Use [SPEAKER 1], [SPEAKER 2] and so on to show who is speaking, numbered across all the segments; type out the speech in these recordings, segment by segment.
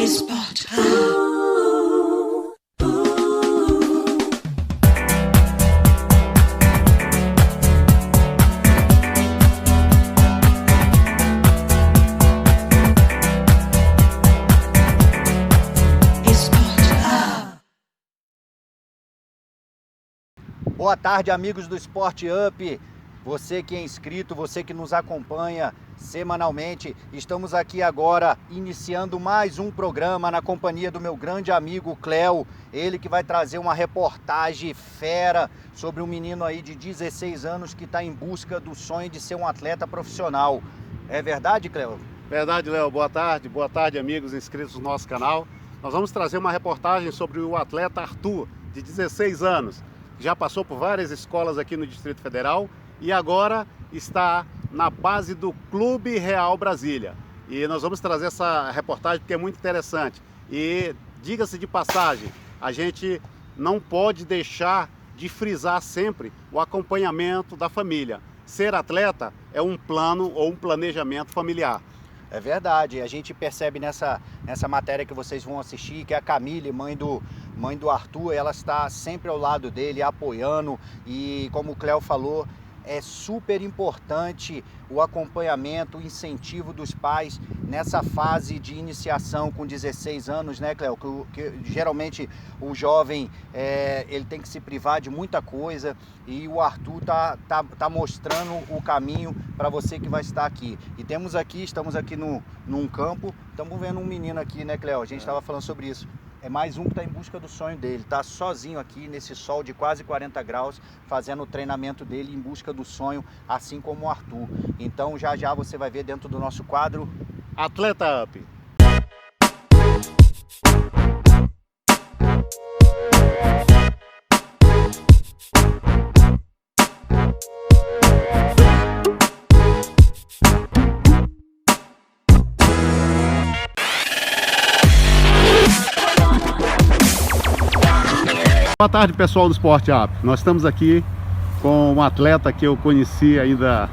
[SPEAKER 1] Esporte.
[SPEAKER 2] Boa tarde, amigos do Esporte Up, você que é inscrito, você que nos acompanha semanalmente. Estamos aqui agora iniciando mais um programa na companhia do meu grande amigo Cléo, ele que vai trazer uma reportagem fera sobre um menino aí de 16 anos que está em busca do sonho de ser um atleta profissional. É verdade, Cléo?
[SPEAKER 3] Verdade, Léo. Boa tarde, amigos inscritos no nosso canal. Nós vamos trazer uma reportagem sobre o atleta Arthur, de 16 anos. Já passou por várias escolas aqui no Distrito Federal e agora está na base do Clube Real Brasília. E nós vamos trazer essa reportagem porque é muito interessante. E diga-se de passagem, a gente não pode deixar de frisar sempre o acompanhamento da família. Ser atleta é um plano ou um planejamento familiar.
[SPEAKER 2] É verdade, a gente percebe nessa matéria que vocês vão assistir que a Camille, mãe do Arthur, ela está sempre ao lado dele, apoiando, e como o Cléo falou, é super importante o acompanhamento, o incentivo dos pais nessa fase de iniciação com 16 anos, né, Cléo? Que geralmente o jovem ele tem que se privar de muita coisa e o Arthur tá mostrando o caminho para você que vai estar aqui. E estamos aqui num campo, estamos vendo um menino aqui, né, Cléo? A gente estava falando sobre isso. É mais um que está em busca do sonho dele, está sozinho aqui nesse sol de quase 40 graus, fazendo o treinamento dele em busca do sonho, assim como o Arthur. Então já você vai ver dentro do nosso quadro
[SPEAKER 3] Atleta Up. Boa tarde, pessoal do Esporte Up. Nós estamos aqui com um atleta que eu conheci ainda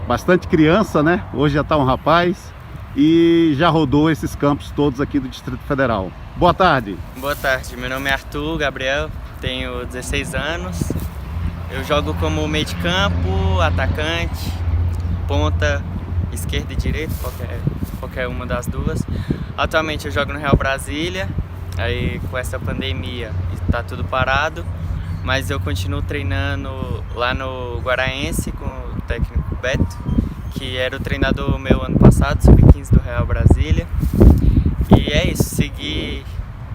[SPEAKER 3] bastante criança, né? Hoje já está um rapaz e já rodou esses campos todos aqui do Distrito Federal. Boa tarde.
[SPEAKER 4] Boa tarde, meu nome é Arthur Gabriel, tenho 16 anos. Eu jogo como meio de campo, atacante, ponta, esquerda e direita, qualquer uma das duas. Atualmente eu jogo no Real Brasília. Aí com essa pandemia está tudo parado, mas eu continuo treinando lá no Guaraense com o técnico Beto, que era o treinador meu ano passado, sub-15 do Real Brasília. E é isso, seguir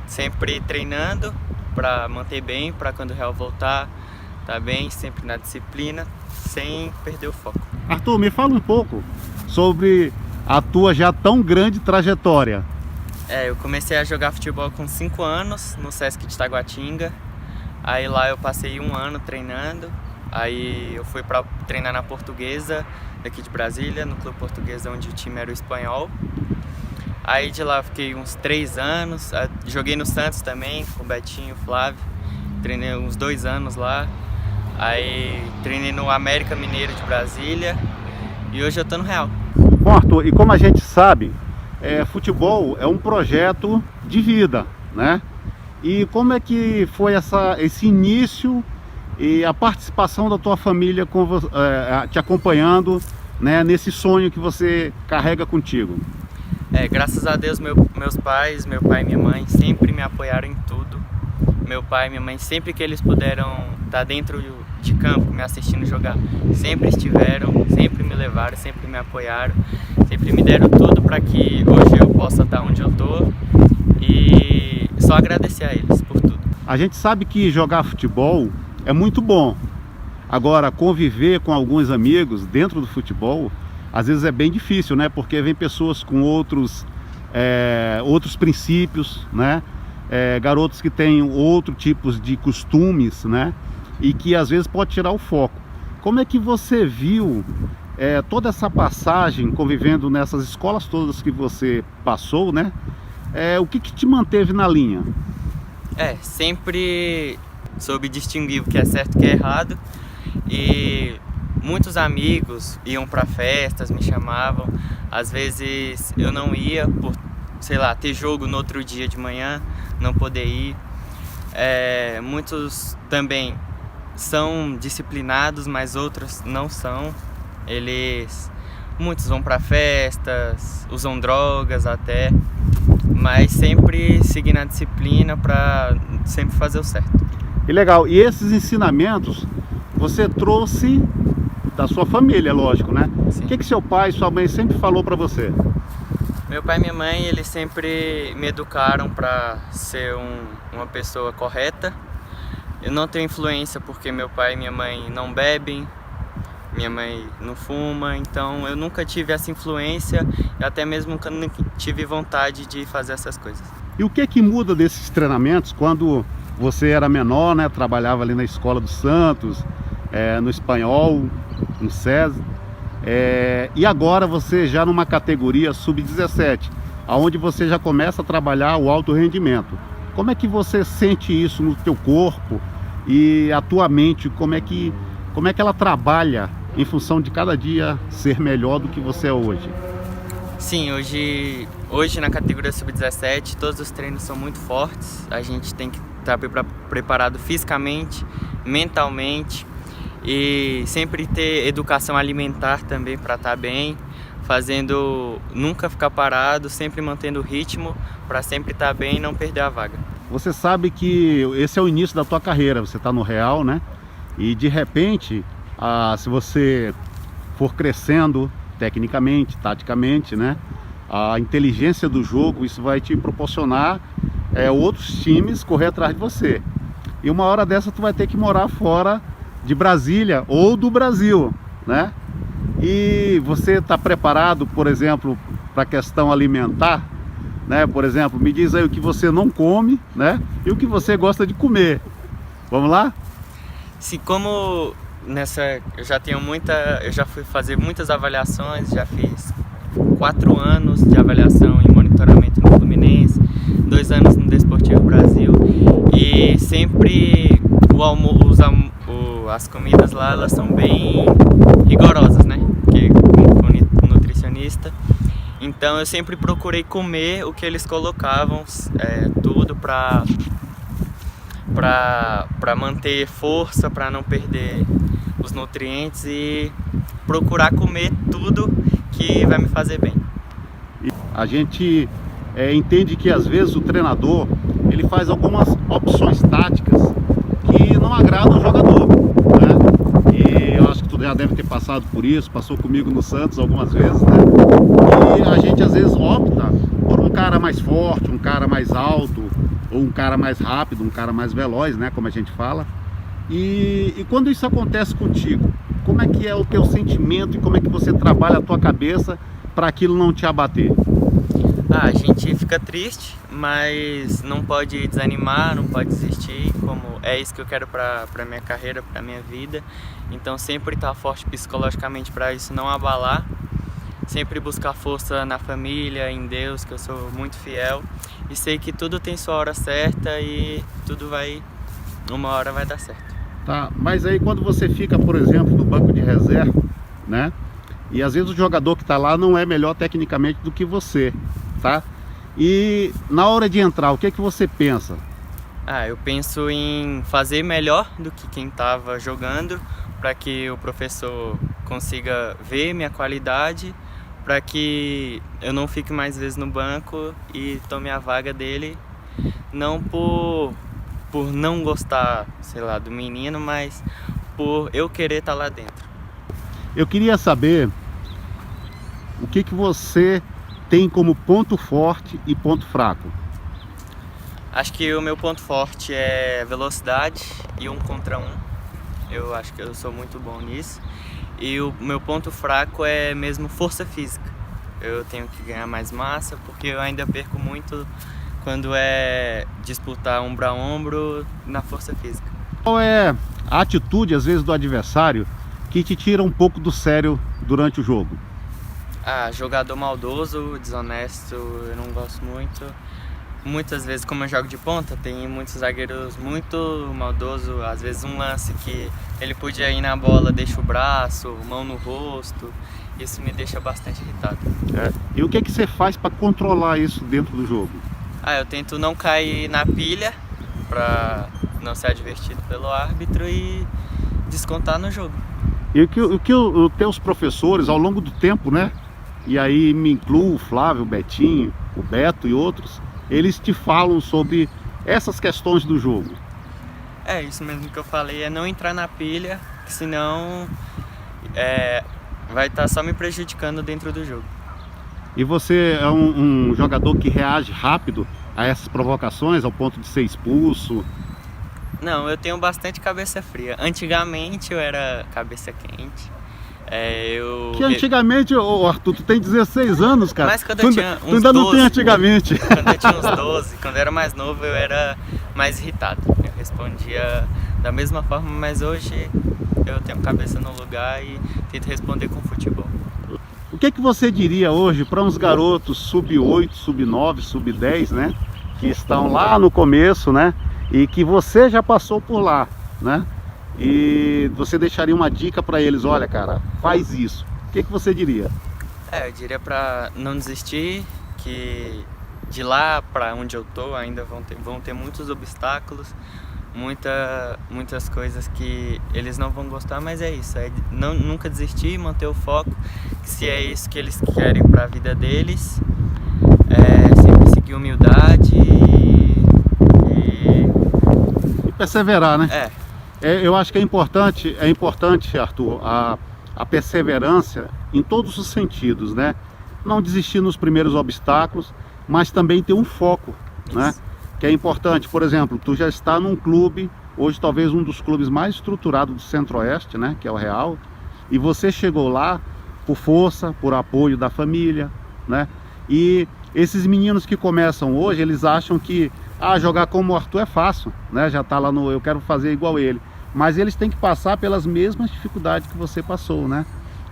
[SPEAKER 4] sempre treinando para manter bem, para quando o Real voltar, tá bem, sempre na disciplina, sem perder o foco.
[SPEAKER 3] Arthur, me fala um pouco sobre a tua já tão grande trajetória.
[SPEAKER 4] Eu comecei a jogar futebol com 5 anos no Sesc de Taguatinga. Aí lá eu passei 1 ano treinando. Aí eu fui para treinar na Portuguesa, daqui de Brasília, no Clube Portuguesa, onde o time era o Espanhol. Aí de lá eu fiquei uns 3 anos. Joguei no Santos também, com o Betinho, o Flávio. Treinei uns 2 anos lá. Aí treinei no América Mineiro de Brasília. E hoje eu tô no Real.
[SPEAKER 3] Bom, Arthur, e como a gente sabe, futebol é um projeto de vida, né? E como é que foi esse início e a participação da tua família te acompanhando, né, nesse sonho que você carrega contigo?
[SPEAKER 4] Graças a Deus, meus pais, meu pai e minha mãe sempre me apoiaram em tudo. Meu pai e minha mãe, sempre que eles puderam estar dentro de campo, me assistindo jogar, sempre estiveram, sempre me levaram, sempre me apoiaram, sempre me deram tudo para que hoje eu possa estar onde eu tô, e só agradecer a eles por tudo.
[SPEAKER 3] A gente sabe que jogar futebol é muito bom. Agora, conviver com alguns amigos dentro do futebol, às vezes é bem difícil, né? Porque vem pessoas com outros princípios, né? Garotos que têm outros tipos de costumes, né? E que às vezes pode tirar o foco. Como é que você viu toda essa passagem convivendo nessas escolas todas que você passou, né? O que te manteve na linha?
[SPEAKER 4] Sempre soube distinguir o que é certo e o que é errado. E muitos amigos iam para festas, me chamavam. Às vezes eu não ia por sei lá, ter jogo no outro dia de manhã, não poder ir. Muitos também são disciplinados, mas outros não são. Muitos vão para festas, usam drogas até, mas sempre seguindo a disciplina para sempre fazer o certo.
[SPEAKER 3] E legal, e esses ensinamentos você trouxe da sua família, lógico, né?
[SPEAKER 4] Sim.
[SPEAKER 3] O que seu pai e sua mãe sempre falou para você?
[SPEAKER 4] Meu pai e minha mãe, eles sempre me educaram para ser uma pessoa correta. Eu não tenho influência porque meu pai e minha mãe não bebem, minha mãe não fuma, então eu nunca tive essa influência e até mesmo nunca tive vontade de fazer essas coisas.
[SPEAKER 3] E o que muda desses treinamentos quando você era menor, né? Trabalhava ali na Escola do Santos, no Espanhol, no SESI, e agora você já numa categoria sub-17, onde você já começa a trabalhar o alto rendimento. Como é que você sente isso no teu corpo e a tua mente, como é que ela trabalha em função de cada dia ser melhor do que você é hoje?
[SPEAKER 4] Sim, hoje na categoria sub-17 todos os treinos são muito fortes, a gente tem que estar preparado fisicamente, mentalmente e sempre ter educação alimentar também para estar bem, nunca ficar parado, sempre mantendo o ritmo para sempre estar bem e não perder a vaga.
[SPEAKER 3] Você sabe que esse é o início da tua carreira, você está no Real, né? E de repente, se você for crescendo tecnicamente, taticamente, né? A inteligência do jogo, isso vai te proporcionar outros times correr atrás de você. E uma hora dessa tu vai ter que morar fora de Brasília ou do Brasil, né? E você está preparado, por exemplo, para a questão alimentar, né? Por exemplo, me diz aí o que você não come, né? E o que você gosta de comer. Vamos lá?
[SPEAKER 4] Sim, como eu já fui fazer muitas avaliações, já fiz 4 anos de avaliação em monitoramento no Fluminense, 2 anos no Desportivo Brasil e sempre as comidas lá, elas são bem rigorosas, né? Porque como nutricionista, então eu sempre procurei comer o que eles colocavam, tudo para manter força, para não perder os nutrientes e procurar comer tudo que vai me fazer bem.
[SPEAKER 3] A gente entende que às vezes o treinador ele faz algumas opções táticas que não agradam o jogador, né? E eu acho que tu já deve ter passado por isso, passou comigo no Santos algumas vezes, né? E a gente às vezes opta por um cara mais forte, um cara mais alto, ou um cara mais rápido, um cara mais veloz, né? Como a gente fala. E quando isso acontece contigo, como é que é o teu sentimento e como é que você trabalha a tua cabeça para aquilo não te abater?
[SPEAKER 4] A gente fica triste, mas não pode desanimar, não pode desistir, como é isso que eu quero para minha carreira, para minha vida. Então sempre estar forte psicologicamente para isso não abalar, sempre buscar força na família, em Deus, que eu sou muito fiel e sei que tudo tem sua hora certa e uma hora vai dar certo.
[SPEAKER 3] Tá, mas aí quando você fica, por exemplo, no banco de reserva, né? E às vezes o jogador que está lá não é melhor tecnicamente do que você, tá? E na hora de entrar, o que é que você pensa?
[SPEAKER 4] Eu penso em fazer melhor do que quem estava jogando, para que o professor consiga ver minha qualidade, para que eu não fique mais vezes no banco e tome a vaga dele, não por não gostar, sei lá, do menino, mas por eu querer estar lá dentro.
[SPEAKER 3] Eu queria saber o que você tem como ponto forte e ponto fraco.
[SPEAKER 4] Acho que o meu ponto forte é velocidade e 1 contra 1. Eu acho que eu sou muito bom nisso. E o meu ponto fraco é mesmo força física. Eu tenho que ganhar mais massa porque eu ainda perco muito quando é disputar ombro a ombro na força física.
[SPEAKER 3] Qual é a atitude, às vezes, do adversário que te tira um pouco do sério durante o jogo?
[SPEAKER 4] Jogador maldoso, desonesto, eu não gosto muito. Muitas vezes, como eu jogo de ponta, tem muitos zagueiros muito maldosos. Às vezes um lance que ele podia ir na bola, deixa o braço, mão no rosto. isso me deixa bastante irritado.
[SPEAKER 3] E o que que você faz para controlar isso dentro do jogo?
[SPEAKER 4] Eu tento não cair na pilha para não ser advertido pelo árbitro e descontar no jogo.
[SPEAKER 3] E o que os teus professores ao longo do tempo, né? E aí me incluo o Flávio, o Betinho, o Beto e outros, eles te falam sobre essas questões do jogo.
[SPEAKER 4] É isso mesmo que eu falei, é não entrar na pilha, que senão vai estar só me prejudicando dentro do jogo.
[SPEAKER 3] E você é um jogador que reage rápido a essas provocações, ao ponto de ser expulso?
[SPEAKER 4] Não, eu tenho bastante cabeça fria. Antigamente eu era cabeça quente.
[SPEAKER 3] Que antigamente, Arthur, tu tem 16 anos, cara.
[SPEAKER 4] Mas quando eu tinha uns 12,
[SPEAKER 3] ainda não tem antigamente.
[SPEAKER 4] Quando eu tinha uns 12, quando eu era mais novo, eu era mais irritado. Eu respondia da mesma forma, mas hoje eu tenho cabeça no lugar e tento responder com futebol.
[SPEAKER 3] O que você diria hoje para uns garotos sub-8, sub-9, sub-10, né? Que estão lá no começo, né? E que você já passou por lá, né? E você deixaria uma dica para eles: olha, cara, faz isso. O que você diria?
[SPEAKER 4] Eu diria para não desistir, que de lá para onde eu tô ainda vão ter muitos obstáculos, muitas coisas que eles não vão gostar, mas é isso, nunca desistir, manter o foco, que se é isso que eles querem para a vida deles, sempre seguir humildade
[SPEAKER 3] e perseverar, né? Eu acho que é importante, Arthur, a perseverança em todos os sentidos, né? Não desistir nos primeiros obstáculos, mas também ter um foco, né? Que é importante. Por exemplo, tu já está num clube, hoje talvez um dos clubes mais estruturados do Centro-Oeste, né? Que é o Real, e você chegou lá por força, por apoio da família, né? E esses meninos que começam hoje, eles acham que jogar como o Arthur é fácil, né? Já está lá no eu quero fazer igual ele. Mas eles têm que passar pelas mesmas dificuldades que você passou, né?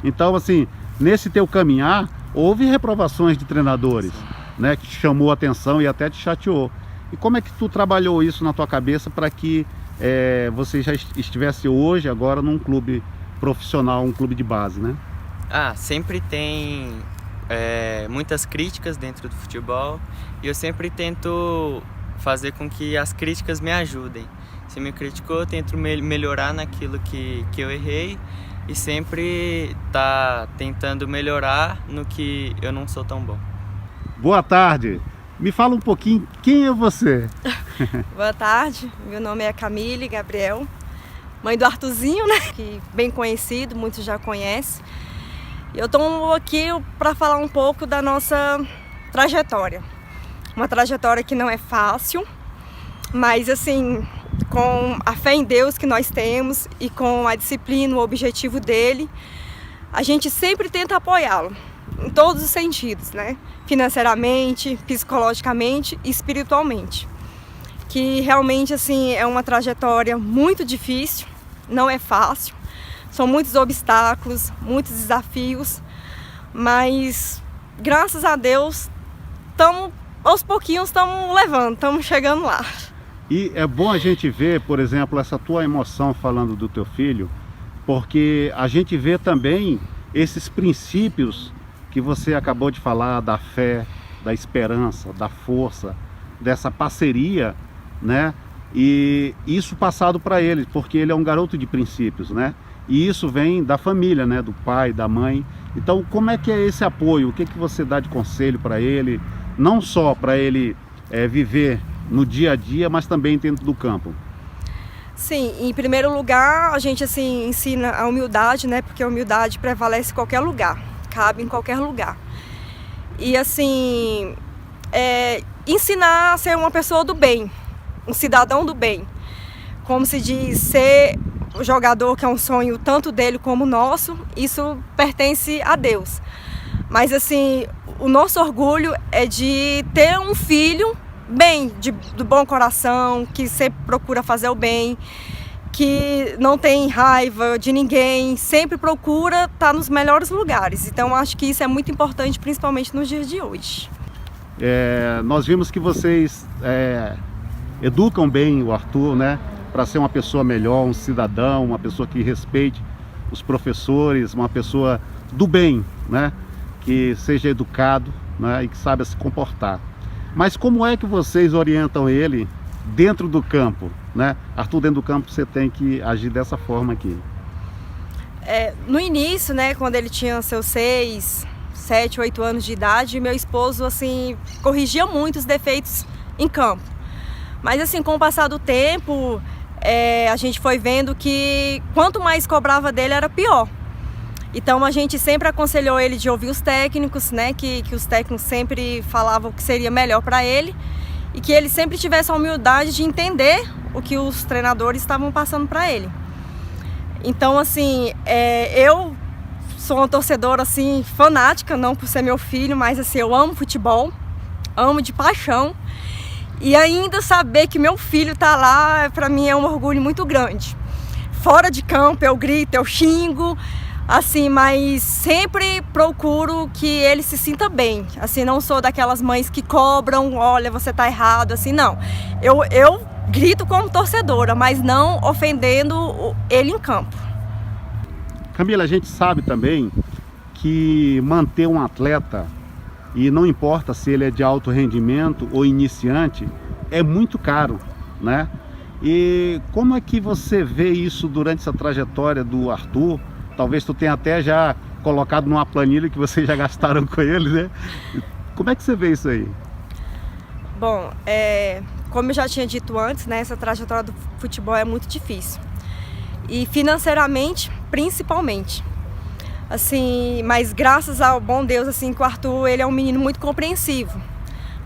[SPEAKER 3] Então, assim, nesse teu caminhar, houve reprovações de treinadores, né? Que te chamou a atenção e até te chateou. E como é que tu trabalhou isso na tua cabeça para que você já estivesse hoje, agora, num clube profissional, um clube de base, né?
[SPEAKER 4] Sempre tem muitas críticas dentro do futebol e eu sempre tento fazer com que as críticas me ajudem. Se me criticou, eu tento melhorar naquilo que eu errei e sempre tá tentando melhorar no que eu não sou tão bom.
[SPEAKER 3] Boa tarde. Me fala um pouquinho, quem é você?
[SPEAKER 1] Boa tarde, meu nome é Camille Gabriel, mãe do Arthurzinho, né? Que bem conhecido, muitos já conhecem. E eu estou aqui para falar um pouco da nossa trajetória. Uma trajetória que não é fácil, mas assim, com a fé em Deus que nós temos e com a disciplina, o objetivo dele, a gente sempre tenta apoiá-lo em todos os sentidos, né? Financeiramente, psicologicamente e espiritualmente. Que realmente assim é uma trajetória muito difícil, não é fácil, são muitos obstáculos, muitos desafios, mas graças a Deus aos pouquinhos estamos levando, estamos chegando lá.
[SPEAKER 3] E é bom a gente ver, por exemplo, essa tua emoção falando do teu filho, porque a gente vê também esses princípios que você acabou de falar, da fé, da esperança, da força, dessa parceria, né? E isso passado para ele, porque ele é um garoto de princípios, né? E isso vem da família, né? Do pai, da mãe. Então, como é que é esse apoio? O que você dá de conselho para ele? Não só para ele viver no dia a dia, mas também dentro do campo.
[SPEAKER 1] Sim, em primeiro lugar, a gente assim ensina a humildade, né? Porque a humildade prevalece em qualquer lugar, cabe em qualquer lugar. E assim, ensinar a ser uma pessoa do bem, um cidadão do bem. Como se diz, ser o jogador, que é um sonho tanto dele como nosso, isso pertence a Deus. Mas assim, o nosso orgulho é de ter um filho bem, do bom coração, que sempre procura fazer o bem, que não tem raiva de ninguém, sempre procura estar nos melhores lugares. Então acho que isso é muito importante, principalmente nos dias de hoje.
[SPEAKER 3] Nós vimos que vocês educam bem o Arthur, né? Para ser uma pessoa melhor, um cidadão, uma pessoa que respeite os professores, uma pessoa do bem, né? Que seja educado, né? E que saiba se comportar. Mas como é que vocês orientam ele dentro do campo, né? Arthur, dentro do campo você tem que agir dessa forma aqui.
[SPEAKER 1] No início, né, quando ele tinha seus 6, 7, 8 anos de idade, meu esposo, assim, corrigia muito os defeitos em campo. Mas, assim, com o passar do tempo, a gente foi vendo que quanto mais cobrava dele, era pior. Então, a gente sempre aconselhou ele de ouvir os técnicos, né, que os técnicos sempre falavam o que seria melhor para ele e que ele sempre tivesse a humildade de entender o que os treinadores estavam passando para ele. Então, assim, eu sou uma torcedora, assim, fanática, não por ser meu filho, mas, assim, eu amo futebol, amo de paixão. E ainda saber que meu filho tá lá, para mim é um orgulho muito grande. Fora de campo, eu grito, eu xingo, assim, mas sempre procuro que ele se sinta bem. Assim, não sou daquelas mães que cobram, olha, você tá errado, assim, não. Eu grito como torcedora, mas não ofendendo ele em campo.
[SPEAKER 3] Camila, a gente sabe também que manter um atleta, e não importa se ele é de alto rendimento ou iniciante, é muito caro, né? E como é que você vê isso durante essa trajetória do Arthur? Talvez tu tenha até já colocado numa planilha que vocês já gastaram com ele, né? Como é que você vê isso aí?
[SPEAKER 1] Bom, como eu já tinha dito antes, né, essa trajetória do futebol é muito difícil. E financeiramente, principalmente. Assim, mas graças ao bom Deus, assim, que o Arthur, ele é um menino muito compreensivo.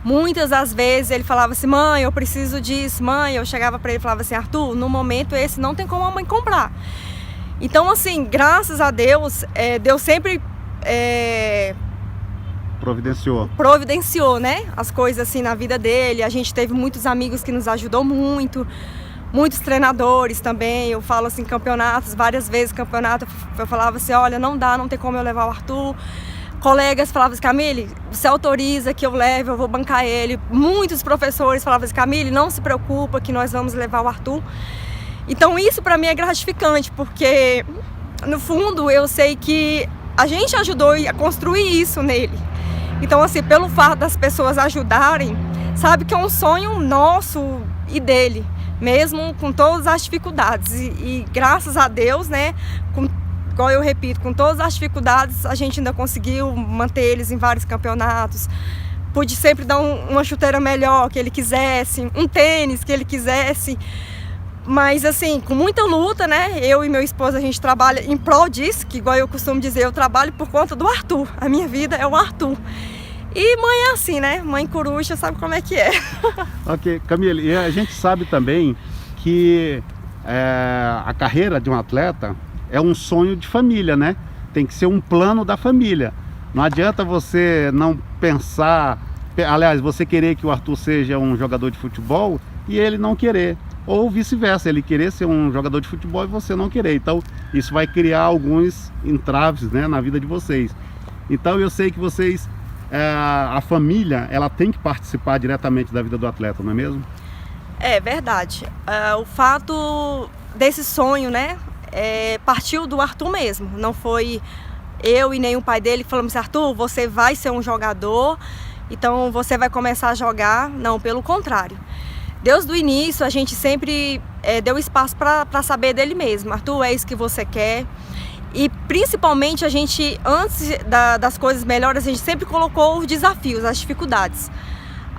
[SPEAKER 1] Muitas das vezes ele falava assim, mãe, eu preciso disso, mãe. Eu chegava para ele e falava assim, Arthur, no momento esse não tem como a mãe comprar. Então, assim, graças a Deus, Deus sempre providenciou, né, as coisas assim na vida dele. A gente teve muitos amigos que nos ajudou muito, muitos treinadores também. Eu falo assim, campeonatos, várias vezes campeonato, eu falava assim, olha, não tem como eu levar o Arthur. Colegas falavam assim, Camille, você autoriza que eu leve, eu vou bancar ele. Muitos professores falavam assim, Camille, não se preocupa que nós vamos levar o Arthur. Então isso para mim é gratificante, porque no fundo eu sei que a gente ajudou a construir isso nele. Então, assim, pelo fato das pessoas ajudarem, sabe que é um sonho nosso e dele, mesmo com todas as dificuldades. E graças a Deus, né, igual eu repito, com todas as dificuldades, a gente ainda conseguiu manter eles em vários campeonatos. Pude sempre dar uma chuteira melhor que ele quisesse, um tênis que ele quisesse. Mas, assim, com muita luta, né, eu e meu esposo, a gente trabalha em prol disso, que igual eu costumo dizer, eu trabalho por conta do Arthur. A minha vida é o Arthur. E mãe é assim, né? Mãe coruja sabe como é que é.
[SPEAKER 3] Ok, Camila, e a gente sabe também que a carreira de um atleta é um sonho de família, né? Tem que ser um plano da família. Não adianta você não pensar, aliás, você querer que o Arthur seja um jogador de futebol e ele não querer. Ou vice-versa, ele querer ser um jogador de futebol e você não querer. Então, isso vai criar alguns entraves, né, na vida de vocês. Então, eu sei que vocês, a família, ela tem que participar diretamente da vida do atleta, não é mesmo?
[SPEAKER 1] É verdade. O fato desse sonho, né, partiu do Arthur mesmo. Não foi eu e nem o pai dele que falamos assim, Arthur, você vai ser um jogador, então você vai começar a jogar. Não, pelo contrário. Desde o início, a gente sempre deu espaço para saber dele mesmo. Arthur, é isso que você quer. E principalmente a gente, antes das coisas melhores, a gente sempre colocou os desafios, as dificuldades.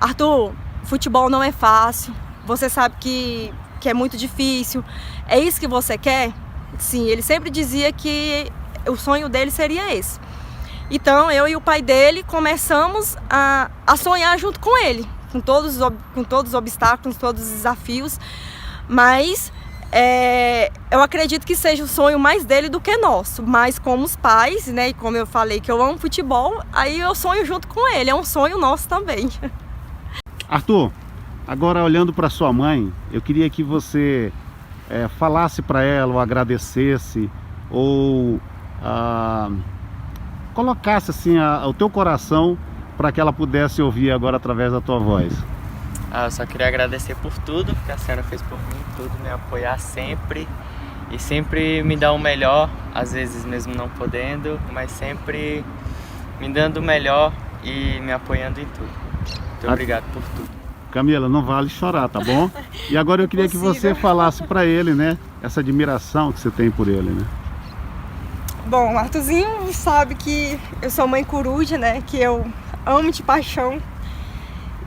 [SPEAKER 1] Arthur, futebol não é fácil, você sabe que é muito difícil. É isso que você quer? Sim, ele sempre dizia que o sonho dele seria esse. Então, eu e o pai dele começamos a sonhar junto com ele. Com todos os obstáculos, todos os desafios, mas eu acredito que seja o sonho mais dele do que nosso, mas como os pais, né, e como eu falei que eu amo futebol, aí eu sonho junto com ele, é um sonho nosso também.
[SPEAKER 3] Arthur, agora olhando para sua mãe, eu queria que você falasse para ela, ou agradecesse, ou colocasse assim o teu coração para que ela pudesse ouvir agora através da tua voz.
[SPEAKER 4] Eu só queria agradecer por tudo que a senhora fez por mim, tudo, me apoiar sempre e sempre me dá o melhor, às vezes mesmo não podendo, mas sempre me dando o melhor e me apoiando em tudo. Muito obrigado por tudo.
[SPEAKER 3] Camila, não vale chorar, tá bom? E agora eu queria que você falasse para ele, né, essa admiração que você tem por ele, né?
[SPEAKER 1] Bom, o Arthurzinho sabe que eu sou mãe coruja, né? Que eu amo de paixão.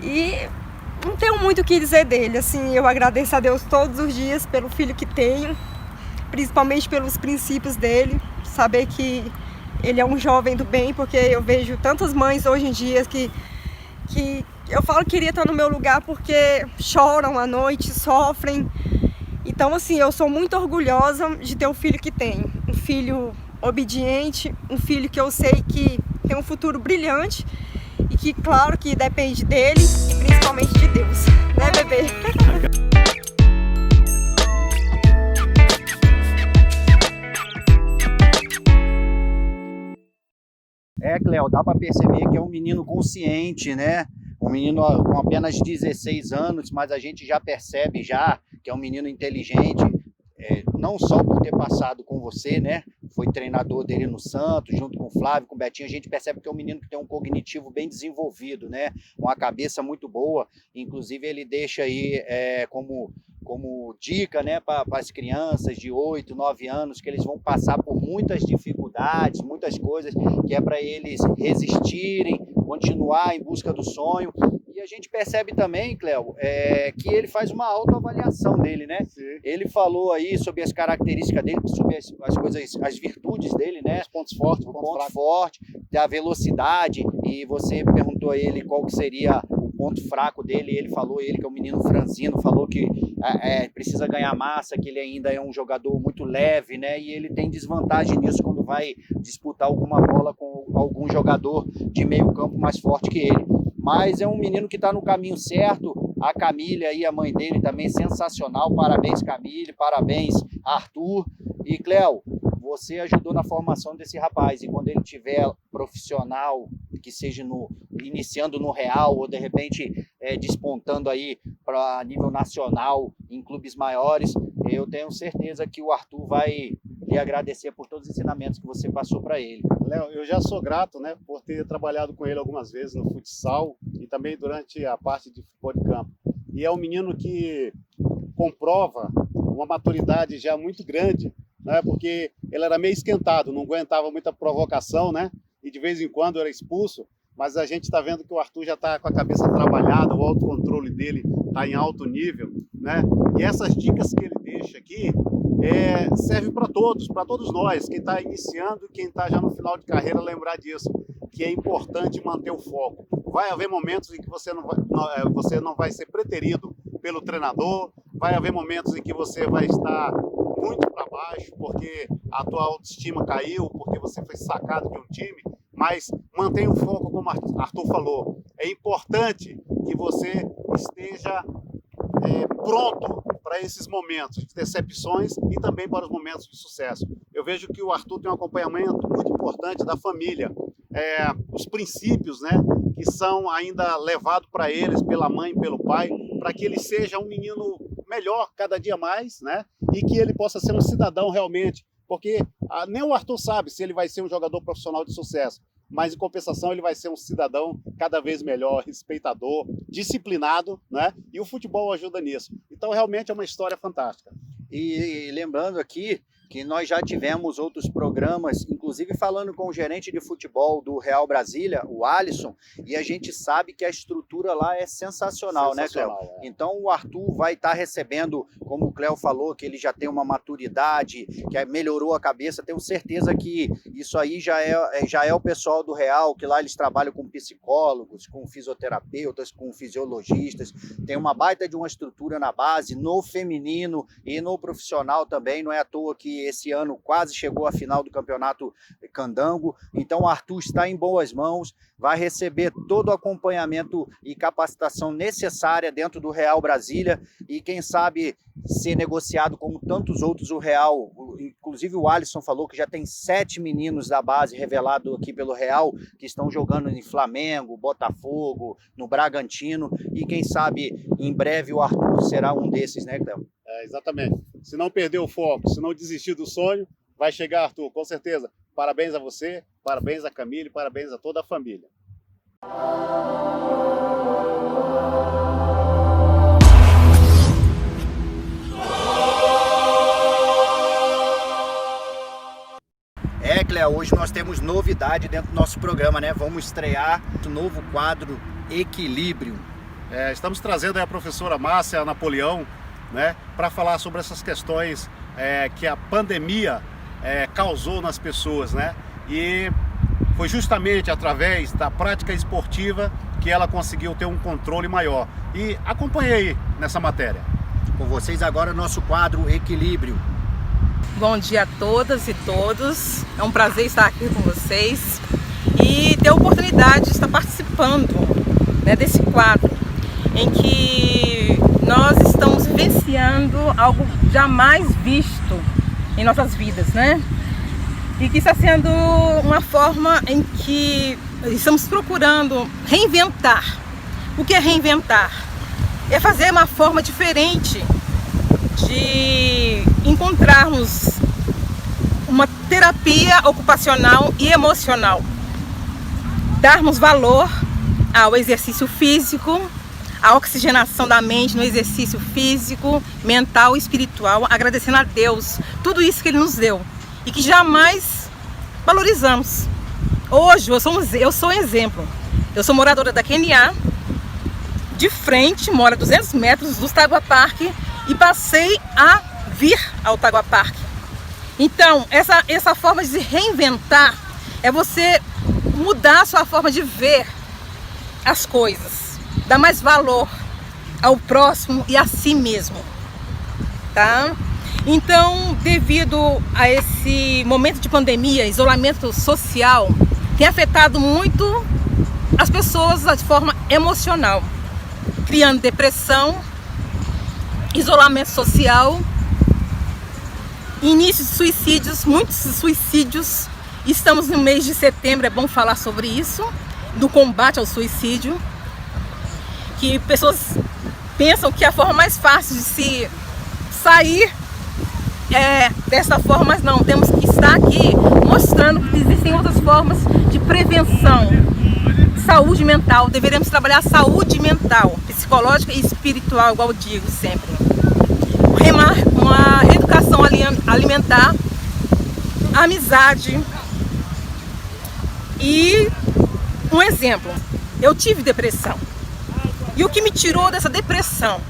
[SPEAKER 1] E não tenho muito o que dizer dele. Assim, eu agradeço a Deus todos os dias pelo filho que tenho, principalmente pelos princípios dele. Saber que ele é um jovem do bem, porque eu vejo tantas mães hoje em dia que eu falo que queria estar no meu lugar porque choram à noite, sofrem. Então, assim, eu sou muito orgulhosa de ter o filho que tenho. Um filho obediente, um filho que eu sei que tem um futuro brilhante e que, claro, que depende dele e principalmente de Deus, né, bebê?
[SPEAKER 2] Cleo, dá para perceber que é um menino consciente, né? Um menino com apenas 16 anos, mas a gente já percebe já que é um menino inteligente, não só por ter passado com você, né? Foi treinador dele no Santos, junto com o Flávio, com o Betinho, a gente percebe que é um menino que tem um cognitivo bem desenvolvido, né? Uma cabeça muito boa, inclusive ele deixa aí como dica, né, para as crianças de 8, 9 anos, que eles vão passar por muitas dificuldades, muitas coisas, que é para eles resistirem, continuar em busca do sonho. E a gente percebe também, Cléo, que ele faz uma autoavaliação dele, né? Sim. Ele falou aí sobre as características dele, sobre as coisas, as virtudes dele, né? Os pontos fortes, o ponto forte, da velocidade, e você perguntou a ele qual que seria o ponto fraco dele, e ele falou, ele que é um menino franzino, falou que precisa ganhar massa, que ele ainda é um jogador muito leve, né? E ele tem desvantagem nisso quando vai disputar alguma bola com algum jogador de meio campo mais forte que ele. Mas é um menino que está no caminho certo. A Camille aí, a mãe dele também, sensacional. Parabéns, Camille, parabéns, Arthur. E Cléo, você ajudou na formação desse rapaz, e quando ele tiver profissional, que seja iniciando no Real ou de repente despontando aí para nível nacional, em clubes maiores, eu tenho certeza que o Arthur vai lhe agradecer por todos os ensinamentos que você passou para ele.
[SPEAKER 3] Léo, eu já sou grato, né, por ter trabalhado com ele algumas vezes no futsal e também durante a parte de futebol de campo. E é um menino que comprova uma maturidade já muito grande, né, porque ele era meio esquentado, não aguentava muita provocação, né, e de vez em quando era expulso, mas a gente está vendo que o Arthur já está com a cabeça trabalhada, o autocontrole dele está em alto nível, né, e essas dicas que ele deixa aqui serve para todos nós, quem está iniciando e quem está já no final de carreira, lembrar disso, que é importante manter o foco. Vai haver momentos em que você não vai ser preterido pelo treinador, vai haver momentos em que você vai estar muito para baixo, porque a tua autoestima caiu, porque você foi sacado de um time, mas mantenha o foco, como Arthur falou. É importante que você esteja pronto para esses momentos de decepções e também para os momentos de sucesso. Eu vejo que o Arthur tem um acompanhamento muito importante da família, os princípios, né, que são ainda levados para eles pela mãe e pelo pai, para que ele seja um menino melhor cada dia mais, né, e que ele possa ser um cidadão realmente, porque nem o Arthur sabe se ele vai ser um jogador profissional de sucesso, mas em compensação ele vai ser um cidadão cada vez melhor, respeitador, disciplinado, né? E o futebol ajuda nisso. Então realmente é uma história fantástica.
[SPEAKER 2] E lembrando aqui que nós já tivemos outros programas, inclusive falando com o gerente de futebol do Real Brasília, o Alisson, e a gente sabe que a estrutura lá é sensacional, né, Cléo? Então o Arthur vai estar recebendo, como o Cléo falou, que ele já tem uma maturidade, que melhorou a cabeça, tenho certeza que isso aí já é o pessoal do Real, que lá eles trabalham com psicólogos, com fisioterapeutas, com fisiologistas, tem uma baita de uma estrutura na base, no feminino e no profissional também, não é à toa que esse ano quase chegou à final do campeonato Candango, então o Arthur está em boas mãos, vai receber todo o acompanhamento e capacitação necessária dentro do Real Brasília e quem sabe ser negociado como tantos outros o Real, inclusive o Alisson falou que já tem 7 meninos da base revelado aqui pelo Real, que estão jogando em Flamengo, Botafogo, no Bragantino, e quem sabe em breve o Arthur será um desses, né, Cléo?
[SPEAKER 3] Exatamente. se não perder o foco, se não desistir do sonho, vai chegar, Arthur, com certeza. Parabéns a você, parabéns a Camille, parabéns a toda a família.
[SPEAKER 2] Cléo, hoje nós temos novidade dentro do nosso programa, né? Vamos estrear o novo quadro Equilíbrio.
[SPEAKER 3] Estamos trazendo aí a professora Márcia Napoleão, né, para falar sobre essas questões que a pandemia causou nas pessoas, né? E foi justamente através da prática esportiva que ela conseguiu ter um controle maior. E acompanhe aí nessa matéria.
[SPEAKER 2] Com vocês agora o nosso quadro Equilíbrio.
[SPEAKER 5] Bom dia a todas e todos, é um prazer estar aqui com vocês e ter a oportunidade de estar participando, né, desse quadro em que nós estamos vivenciando algo jamais visto em nossas vidas, né? E que está sendo uma forma em que estamos procurando reinventar. O que é reinventar? É fazer uma forma diferente de encontrarmos uma terapia ocupacional e emocional. Darmos valor ao exercício físico, à oxigenação da mente no exercício físico, mental e espiritual, agradecendo a Deus tudo isso que Ele nos deu e que jamais valorizamos. Hoje eu sou um exemplo. Eu sou moradora da QNA, de frente, moro a 200 metros do Tagua Park e passei a vir ao Tagua Park. Então, essa forma de se reinventar é você mudar a sua forma de ver as coisas, dar mais valor ao próximo e a si mesmo, tá? Então, devido a esse momento de pandemia, isolamento social, tem afetado muito as pessoas de forma emocional, criando depressão, isolamento social, início de suicídios, muitos suicídios. Estamos no mês de setembro, é bom falar sobre isso, do combate ao suicídio, que pessoas pensam que é a forma mais fácil de se sair dessa forma, mas não, temos que estar aqui mostrando que existem outras formas de prevenção. Saúde mental, deveremos trabalhar a saúde mental, psicológica e espiritual, igual eu digo sempre. Uma educação alimentar, amizade. E um exemplo, eu tive depressão. E o que me tirou dessa depressão?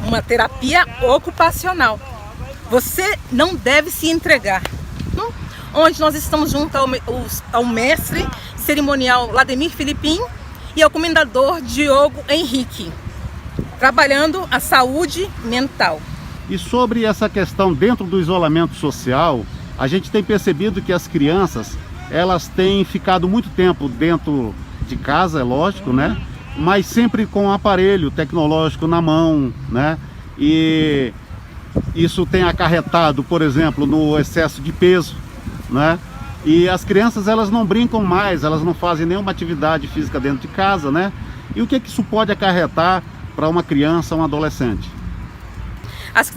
[SPEAKER 5] Uma terapia ocupacional. Você não deve se entregar. Onde nós estamos junto ao mestre cerimonial Lademir Filipim e ao comendador Diogo Henrique, trabalhando a saúde mental.
[SPEAKER 3] E sobre essa questão dentro do isolamento social, a gente tem percebido que as crianças, elas têm ficado muito tempo dentro de casa, é lógico, né? Mas sempre com o aparelho tecnológico na mão, né? E isso tem acarretado, por exemplo, no excesso de peso, né? E as crianças, elas não brincam mais, elas não fazem nenhuma atividade física dentro de casa, né? E o que isso pode acarretar para uma criança, um adolescente?
[SPEAKER 5] As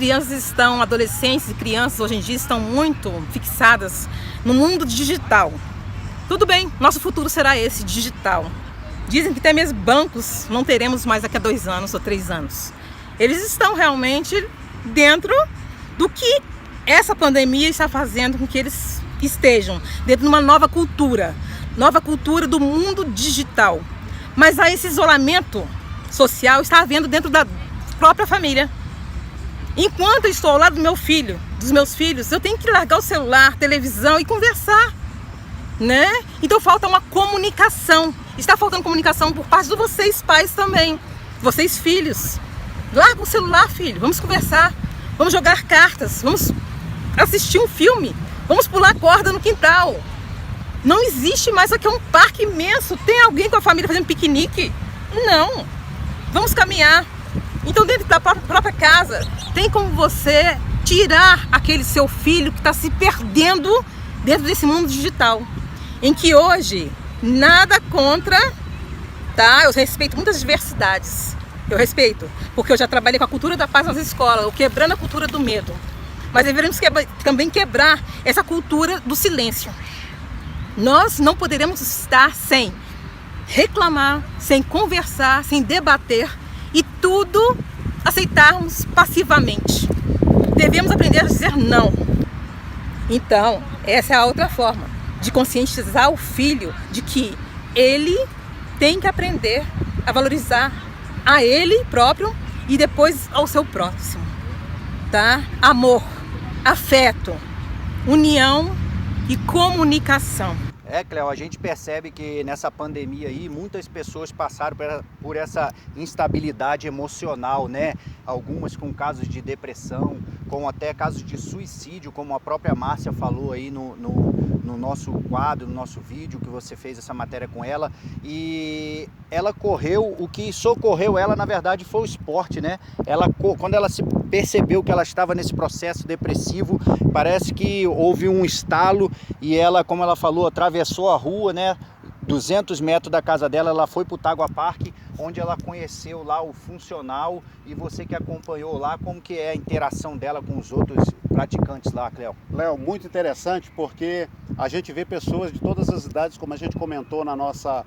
[SPEAKER 5] adolescentes e crianças hoje em dia estão muito fixadas no mundo digital. Tudo bem, nosso futuro será esse, digital. Dizem que até mesmo bancos não teremos mais daqui a 2 anos ou 3 anos. Eles estão realmente dentro do que essa pandemia está fazendo com que eles estejam dentro de uma nova cultura do mundo digital. Mas aí esse isolamento social está havendo dentro da própria família. Enquanto eu estou ao lado do meu filho, dos meus filhos, eu tenho que largar o celular, televisão e conversar, né? Então falta uma comunicação. Está faltando comunicação por parte de vocês pais também, vocês filhos. Larga o celular, filho, vamos conversar, vamos jogar cartas, vamos assistir um filme, vamos pular corda no quintal. Não existe mais aqui um parque imenso. Tem alguém com a família fazendo piquenique? Não. Vamos caminhar. Então dentro da própria casa, tem como você tirar aquele seu filho que está se perdendo dentro desse mundo digital. Em que hoje, nada contra, tá? Eu respeito muitas diversidades. Eu respeito, porque eu já trabalhei com a cultura da paz nas escolas, quebrando a cultura do medo. mas deveríamos também quebrar essa cultura do silêncio. Nós não poderemos estar sem reclamar, sem conversar, sem debater e tudo aceitarmos passivamente. Devemos aprender a dizer não. Então, essa é a outra forma de conscientizar o filho de que ele tem que aprender a valorizar a ele próprio e depois ao seu próximo, tá? Amor, afeto, união e comunicação.
[SPEAKER 2] Cléo, a gente percebe que nessa pandemia aí muitas pessoas passaram por essa instabilidade emocional, né? Algumas com casos de depressão, com até casos de suicídio, como a própria Márcia falou aí no nosso quadro, no nosso vídeo, que você fez essa matéria com ela. E ela correu, o que socorreu ela, na verdade, foi o esporte, né? Quando ela se percebeu que ela estava nesse processo depressivo, parece que houve um estalo e ela, como ela falou, atravessou a rua, né? 200 metros da casa dela, ela foi para o Tagua Park, onde ela conheceu lá o funcional. E você que acompanhou lá, como que é a interação dela com os outros praticantes lá, Cléo?
[SPEAKER 3] Léo, muito interessante, porque a gente vê pessoas de todas as idades, como a gente comentou na nossa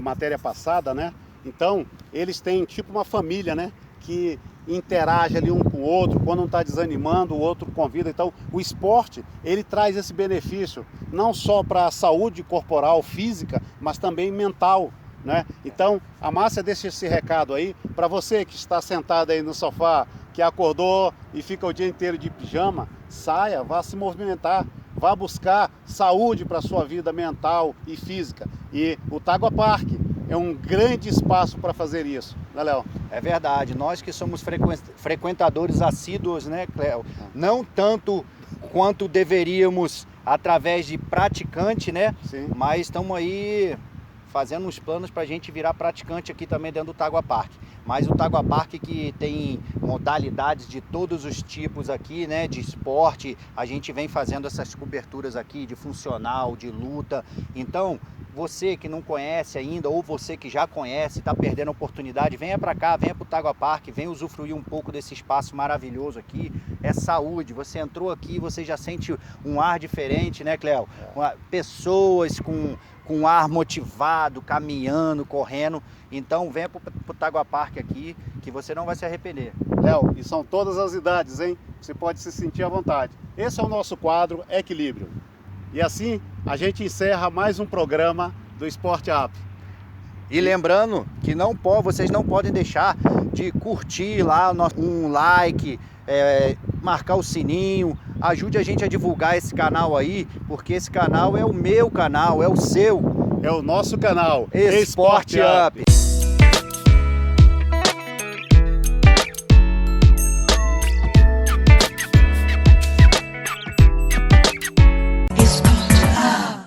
[SPEAKER 3] matéria passada, né? Então, eles têm tipo uma família, né? Que interage ali um com o outro, quando um está desanimando, o outro convida. Então, o esporte, ele traz esse benefício, não só para a saúde corporal, física, mas também mental, né? Então, a Márcia deixa esse recado aí, para você que está sentado aí no sofá, que acordou e fica o dia inteiro de pijama, saia, vá se movimentar, vá buscar saúde para a sua vida mental e física. E o Tagua Park é um grande espaço para fazer isso, né, Léo?
[SPEAKER 2] É verdade, nós que somos frequentadores assíduos, né, Cléo? Não tanto quanto deveríamos através de praticante, né?
[SPEAKER 3] Sim.
[SPEAKER 2] Mas estamos aí fazendo uns planos para a gente virar praticante aqui também dentro do Tagua Park. Mas o Tagua Park, que tem modalidades de todos os tipos aqui, né, de esporte, a gente vem fazendo essas coberturas aqui de funcional, de luta. Então, você que não conhece ainda, ou você que já conhece, está perdendo a oportunidade, venha para cá, venha para o Tagua Park, venha usufruir um pouco desse espaço maravilhoso aqui. É saúde, você entrou aqui, você já sente um ar diferente, né, Cléo? Pessoas com ar motivado, caminhando, correndo. Então venha para o Tagua Park aqui, que você não vai se arrepender.
[SPEAKER 3] Léo, e são todas as idades, hein? Você pode se sentir à vontade. Esse é o nosso quadro Equilíbrio. E assim a gente encerra mais um programa do Esporte Up.
[SPEAKER 2] E lembrando que vocês não podem deixar de curtir lá um like, marcar o sininho, ajude a gente a divulgar esse canal aí, porque esse canal é o meu canal, é o seu.
[SPEAKER 3] É o nosso canal
[SPEAKER 2] Esporte Up.